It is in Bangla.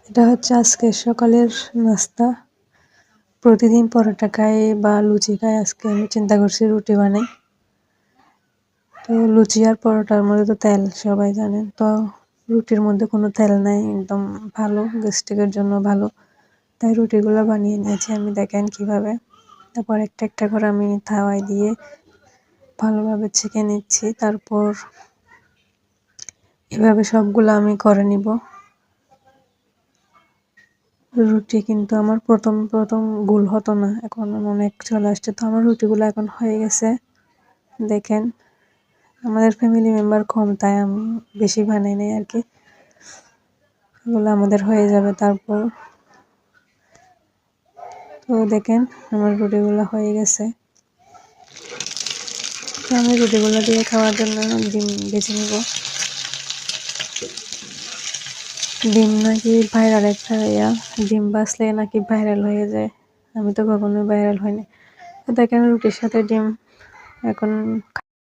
এটা হচ্ছে আজকে সকালের নাস্তা। প্রতিদিন পরোটা খাই বা লুচি খাই, আজকে আমি চিন্তা করছি রুটি বানাই। তো লুচি আর পরোটার মধ্যে তো তেল সবাই জানেন, তো রুটির মধ্যে কোনো তেল নাই, একদম ভালো, গ্যাস্ট্রিকের জন্য ভালো। তাই রুটিগুলো বানিয়ে নিয়েছি আমি, দেখেন কিভাবে। তারপর একটা একটা করে আমি তাওয়ায় দিয়ে ভালোভাবে ছেঁকে নিচ্ছি। তারপর এভাবে সবগুলো আমি করে নিব। রুটি কিন্তু আমার প্রথম প্রথম গোল হতো না, এখন অনেক চলে আসছে। তো আমার রুটিগুলো এখন হয়ে গেছে, দেখেন। আমাদের ফ্যামিলি মেম্বার কম, তাই আমি বেশি বানাই নাই আর কি। এগুলো আমাদের হয়ে যাবে তারপর। তো দেখেন আমার রুটিগুলো হয়ে গেছে। তো আমি রুটিগুলো দিয়ে খাওয়ার জন্য ডিম বেছে নিব। ডিম নাকি ভাইরাল একটা ডিম বাছলে নাকি ভাইরাল হয়ে যায়। আমি তো কখনোই ভাইরাল হয়নি। তো দেখেন রুটির সাথে ডিম এখন